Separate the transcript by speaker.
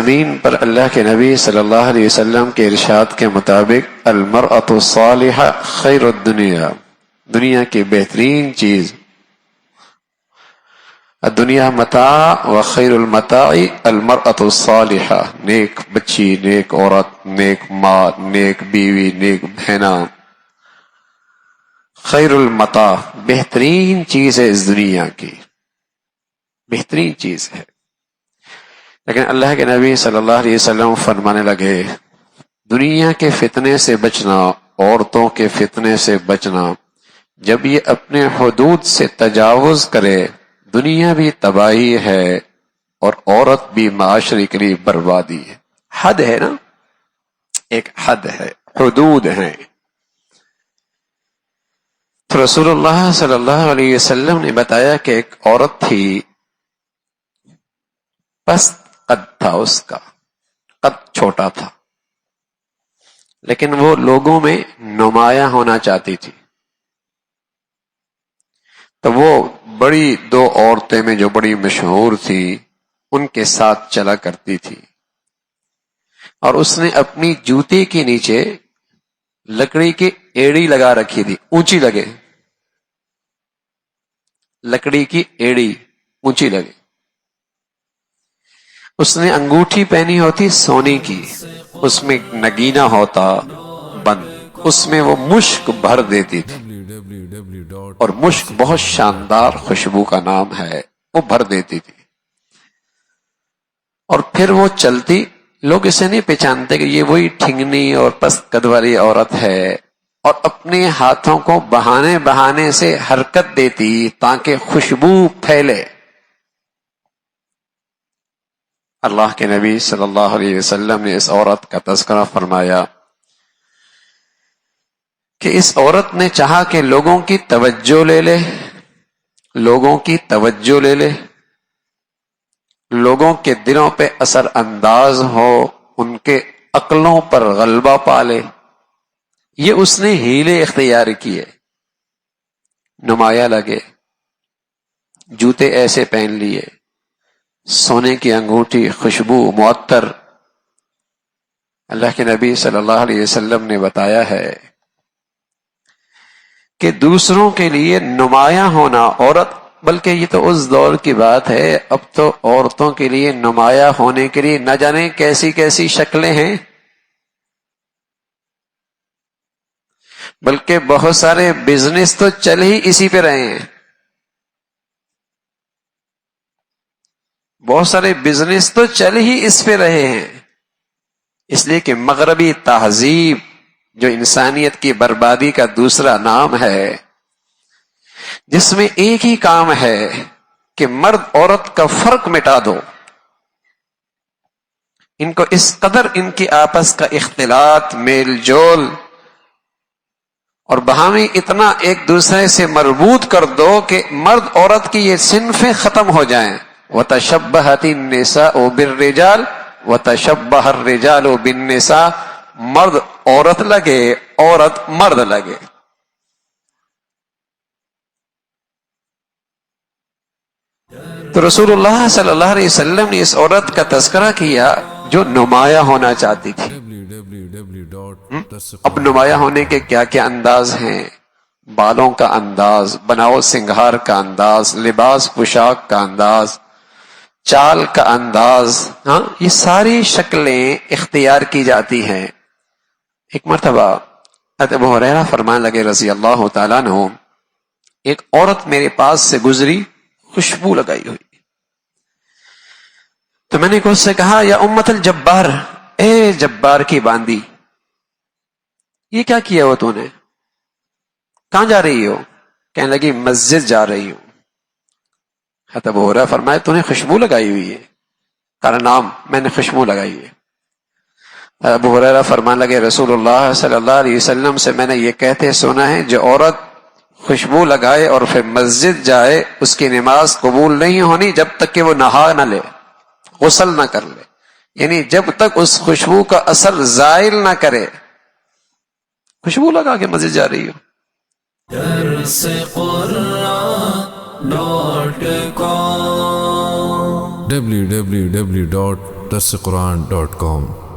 Speaker 1: زمین پر اللہ کے نبی صلی اللہ علیہ وسلم کے ارشاد کے مطابق المرأۃ الصالحہ خیر الدنیا، دنیا کی بہترین چیز، الدنیا متاع و خیر المتاع المرأۃ الصالحہ، نیک بچی، نیک عورت، نیک ماں، نیک بیوی، نیک بہنا، خیر المتاع بہترین چیز ہے اس دنیا کی، بہترین چیز ہے۔ لیکن اللہ کے نبی صلی اللہ علیہ وسلم فرمانے لگے دنیا کے فتنے سے بچنا، عورتوں کے فتنے سے بچنا، جب یہ اپنے حدود سے تجاوز کرے دنیا بھی تباہی ہے اور عورت بھی معاشرے کے لیے بربادی ہے۔ حد ہے نا، ایک حد ہے، حدود ہیں۔ تو رسول اللہ صلی اللہ علیہ وسلم نے بتایا کہ ایک عورت تھی، پست قد تھا، اس کا قد چھوٹا تھا، لیکن وہ لوگوں میں نمایاں ہونا چاہتی تھی، تو وہ بڑی دو عورتیں میں جو بڑی مشہور تھی ان کے ساتھ چلا کرتی تھی، اور اس نے اپنی جوتے کے نیچے لکڑی کی ایڑی لگا رکھی تھی، اونچی لگے، لکڑی کی ایڑی اونچی لگے۔ اس نے انگوٹھی پہنی ہوتی سونے کی، اس میں نگینہ ہوتا بند، اس میں وہ مشک بھر دیتی تھی، اور مشک بہت شاندار خوشبو کا نام ہے، وہ بھر دیتی تھی، اور پھر وہ چلتی، لوگ اسے نہیں پہچانتے کہ یہ وہی ٹھنگنی اور پست قد والی عورت ہے، اور اپنے ہاتھوں کو بہانے بہانے سے حرکت دیتی تاکہ خوشبو پھیلے۔ اللہ کے نبی صلی اللہ علیہ وسلم نے اس عورت کا تذکرہ فرمایا کہ اس عورت نے چاہا کہ لوگوں کی توجہ لے لے، لوگوں کی توجہ لے لے، لوگوں کے دلوں پہ اثر انداز ہو، ان کے عقلوں پر غلبہ پالے، یہ اس نے ہیلے اختیار کیے، نمایاں لگے، جوتے ایسے پہن لیے، سونے کی انگوٹھی، خوشبو، معطر۔ اللہ کے نبی صلی اللہ علیہ وسلم نے بتایا ہے کہ دوسروں کے لیے نمایاں ہونا، عورت، بلکہ یہ تو اس دور کی بات ہے، اب تو عورتوں کے لیے نمایاں ہونے کے لیے نہ جانے کیسی کیسی شکلیں ہیں، بلکہ بہت سارے بزنس تو چل ہی اسی پہ رہے ہیں، بہت سارے بزنس تو چل ہی اس پہ رہے ہیں، اس لیے کہ مغربی تہذیب جو انسانیت کی بربادی کا دوسرا نام ہے، جس میں ایک ہی کام ہے کہ مرد عورت کا فرق مٹا دو، ان کو اس قدر ان کی آپس کا اختلاط، میل جول اور باہمی اتنا ایک دوسرے سے مربوط کر دو کہ مرد عورت کی یہ صنفیں ختم ہو جائیں۔ وَتَشَبَّهَتِ النِّسَاءُ بِالرِّجَالِ وَتَشَبَّهَ الرِّجَالُ بِالنِّسَاءِ، مرد عورت لگے، عورت مرد لگے۔ تو رسول اللہ صلی اللہ علیہ وسلم نے اس عورت کا تذکرہ کیا جو نمایاں ہونا چاہتی تھی۔ اب نمایاں ہونے کے کیا کیا انداز ہیں؟ بالوں کا انداز، بناؤ سنگھار کا انداز، لباس پوشاک کا انداز، چال کا انداز، ہاں، یہ ساری شکلیں اختیار کی جاتی ہیں۔ ایک مرتبہ ابو ہریرہ فرمانے لگے رضی اللہ تعالیٰ عنہ، ایک عورت میرے پاس سے گزری، خوشبو لگائی ہوئی، تو میں نے اس سے کہا یا امت الجبار، اے جبار کی باندی، یہ کیا کیا ہو تو نے؟ کہاں جا رہی ہو؟ کہنے لگی مسجد جا رہی ہوں۔ حضرت ابو ہریرہ فرمائے تو نے خوشبو لگائی ہوئی ہے؟ کہا نام، میں نے خوشبو لگائی ہے۔ ابو ہریرہ فرمانے لگے رسول اللہ صلی اللہ علیہ وسلم سے میں نے یہ کہتے سنا ہے جو عورت خوشبو لگائے اور پھر مسجد جائے اس کی نماز قبول نہیں ہونی جب تک کہ وہ نہا نہ لے، غسل نہ کر لے، یعنی جب تک اس خوشبو کا اثر زائل نہ کرے۔ خوشبو لگا کے مسجد جا رہی ہو؟ درس قرآن.com
Speaker 2: www.darsequran.com